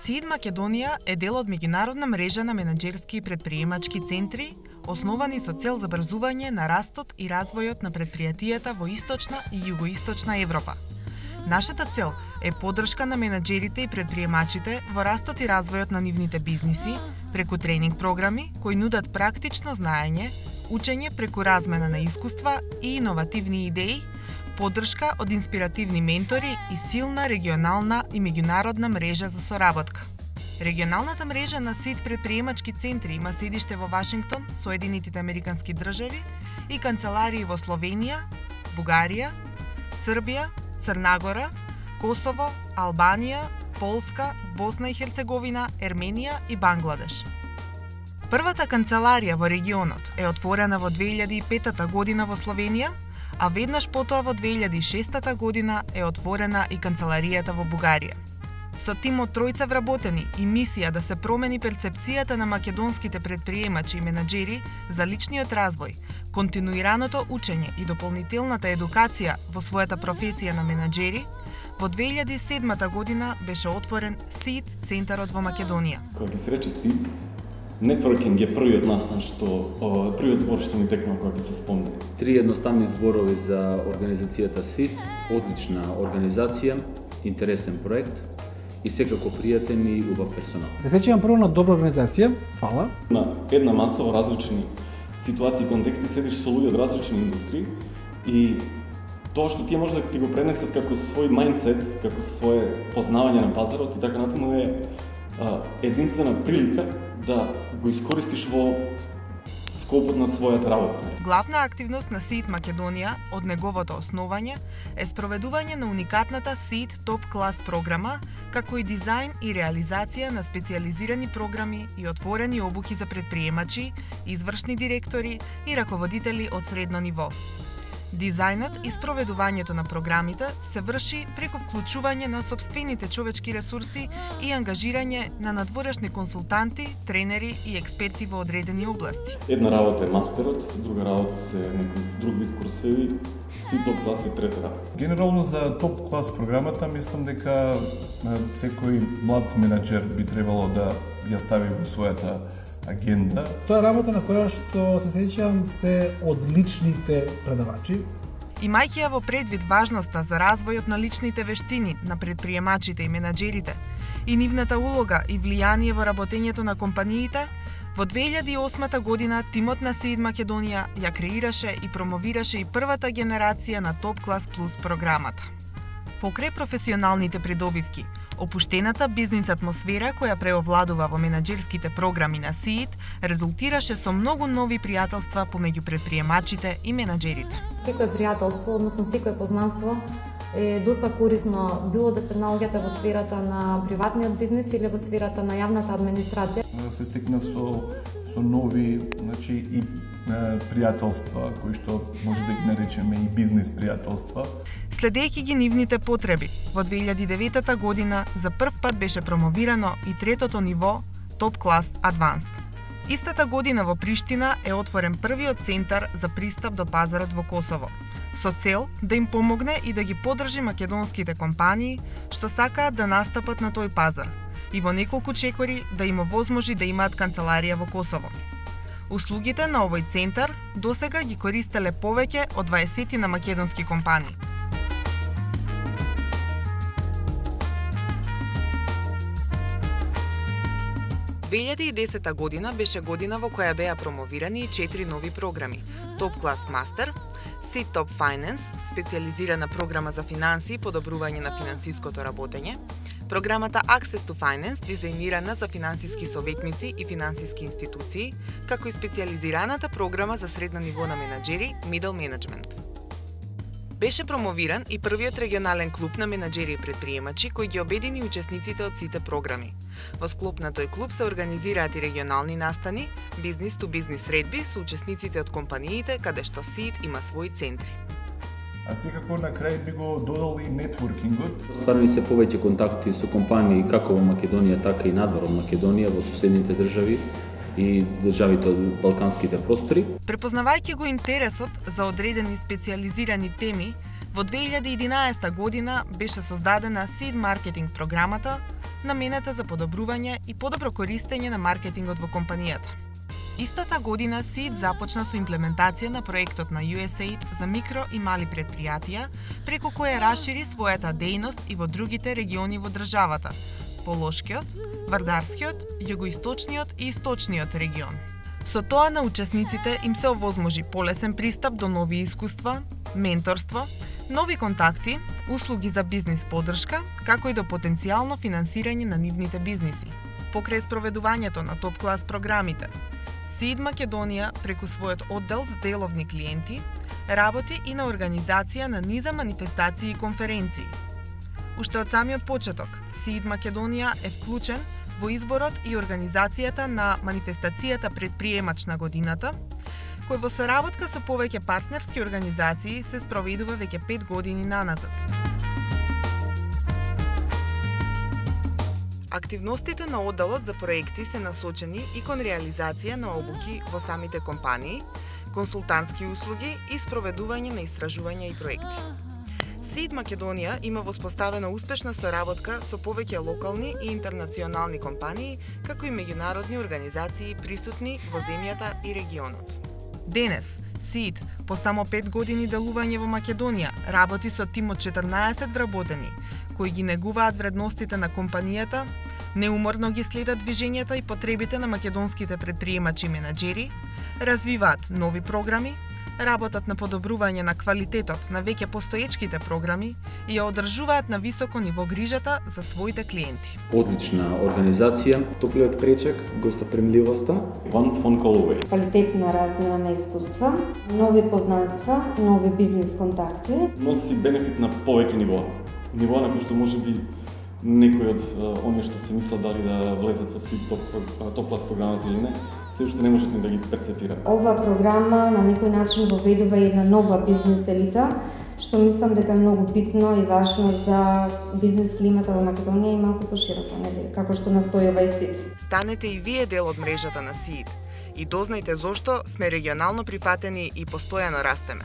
SEED Македонија е дел од меѓународна мрежа на менаџерски и претприемачки центри, основани со цел забрзување на растот и развојот на претпријатијата во Источна и Југоисточна Европа. Нашата цел е поддршка на менаџерите и претприемачите во растот и развојот на нивните бизниси преку тренинг програми кои нудат практично знаење, учење преку размена на искуства и иновативни идеи, поддршка од инспиративни ментори и силна регионална и меѓународна мрежа за соработка. Регионалната мрежа на SEED претприемачки центри има седиште во Вашингтон, Соединетите Американски држави и канцеларии во Словенија, Бугарија, Србија, Црна Гора, Косово, Албанија, Полска, Босна и Херцеговина, Ерменија и Бангладеш. Првата канцеларија во регионот е отворена во 2005 година во Словенија, а веднаш потоа во 2006 година е отворена и канцеларијата во Бугарија. Со тим од тројца вработени и мисија да се промени перцепцијата на македонските претприемачи и менаџери за личниот развој, континуираното учење и дополнителната едукација во својата професија на менаџери, во 2007 година беше отворен SEED центарот во Македонија. Кога се рече SEED, нетворкинг е првиот настан првиот збор што ми текнува кога ќе се спомне. Три едноставни зборови за организацијата SEED, одлична организација, интересен проект и секако пријатен и убав персонал. Да се сеќавам прво на добра организација, фала. На една маса во различни ситуации и контексти седиш со луѓе од различни индустрии и тоа што тие може да ти го пренесат како свој мајндсет, како свое познавање на пазарот и така натаму е единствена прилика да го искористиш во скопот на својата работа. Главна активност на SEED Македонија од неговото основање е спроведување на уникатната SEED Top Class програма, како и дизајн и реализација на специјализирани програми и отворени обуки за претприемачи, извршни директори и раководители од средно ниво. Дизајнот и спроведувањето на програмите се врши преку вклучување на сопствените човечки ресурси и ангажирање на надворешни консултанти, тренери и експерти во одредени области. Една работа е мастерот, друга работа се некој друг вид курсеви, SEED Top Class е трета работа. Генерално за Top Class програмата мислам дека секој млад менаџер би требало да ја стави во својата агенда. Тоа е работа на која што се сеќавам се одличните предавачи. Имајќи ја во предвид важноста за развојот на личните вештини на претприемачите и менаџерите и нивната улога и влијание во работењето на компаниите, во 2008 година тимот на SEED Македонија ја креираше и промовираше и првата генерација на Top Class Plus програмата. Покрај професионалните придобивки, опуштената бизнис атмосфера која преовладува во менаџерските програми на SEED резултираше со многу нови пријателства помеѓу претприемачите и менаџерите. Секое пријателство, односно секое познанство е доста корисно, било да се наоѓате во сферата на приватниот бизнис или во сферата на јавната администрација. Се стекна со нови, и пријателства кои што може да ги наречеме и бизнис пријателства. Следејќи ги нивните потреби, во 2009 година за прв пат беше промовирано и третото ниво Top Class Advanced. Истата година во Приштина е отворен првиот центар за пристап до пазарот во Косово, со цел да им помогне и да ги поддржи македонските компании што сакаат да настапат на тој пазар и во неколку чекори да им овозможи да имаат канцеларија во Косово. Услугите на овој центар досега ги користеле повеќе од 20 на македонски компании. – 2010 година беше година во која беа промовирани 4 нови програми: Top Class Master, SEED Top Finance, специјализирана програма за финанси и подобрување на финансиското работење, програмата Access to Finance, дизајнирана за финансиски советници и финансиски институции, како и специјализираната програма за средно ниво на менаџери, Middle Management. Беше промовиран и првиот регионален клуб на менаџери и претприемачи кој ги обедини учесниците од сите програми. Во склоп на тој клуб се организираат и регионални настани, бизнис-ту-бизнис средби со учесниците од компаниите каде што SEED има своји центри. А секако на крај би го додал и нетворкингот. Стварни се повеќе контакти со компании како во Македонија, така и надвор од Македонија, во соседните држави и државите од балканските простори. Препознавајќи го интересот за одредени специјализирани теми, во 2011 година беше создадена SEED маркетинг програмата, наменета за подобрување и подобро користење на маркетингот во компанијата. Истата година SEED започна со имплементација на проектот на USAID за микро и мали предпријатија, преку која расшири својата дејност и во другите региони во државата, Полошкиот, Вардарскиот, Југоисточниот и Источниот регион. Со тоа на учесниците им се овозможи полесен пристап до нови искуства, менторство, нови контакти, услуги за бизнис подршка, како и до потенцијално финансирање на нивните бизниси. Покрај спроведувањето на топ клас програмите, SEED Македонија, преку својот оддел за деловни клиенти, работи и на организација на низа манифестации и конференции. Уште од самиот почеток, SEED Македонија е вклучен во изборот и организацијата на манифестацијата Предприемач на годината, кој во соработка со повеќе партнерски организации се спроведува веќе 5 години наназад. Активностите на одделот за проекти се насочени и кон реализација на обуки во самите компании, консултантски услуги и спроведување на истражувања и проекти. SEED Македонија има воспоставена успешна соработка со повеќе локални и интернационални компании, како и меѓународни организации присутни во земјата и регионот. Денес, SEED, по само 5 години делување во Македонија, работи со тим од 14 вработени, кои ги негуваат вредностите на компанијата, неуморно ги следат движењата и потребите на македонските предприемачи и менаџери, развиваат нови програми, работат на подобрување на квалитетот на веќе постоечките програми и ја одржуваат на високо ниво грижата за своите клиенти. Одлична организација, топлиот пречек, гостопримливоста, One phone call away. Квалитетна размена на искуства, нови познанства, нови бизнес контакти. Носи бенефит на повеќе нивоа. Нивоа на кои што можеби некој од оние што се мислат дали да влезат во SEED топ клас програмата или не, се уште не можат ни да ги перцепира. Ова програма на некој начин воведува една нова бизнес елита, што мислам дека е многу битно и важно за бизнес климата во Македонија и малку пошироко, нели, како што настојува и SEED. Станете и вие дел од мрежата на SEED и дознајте зошто сме регионално прифатени и постојано растеме.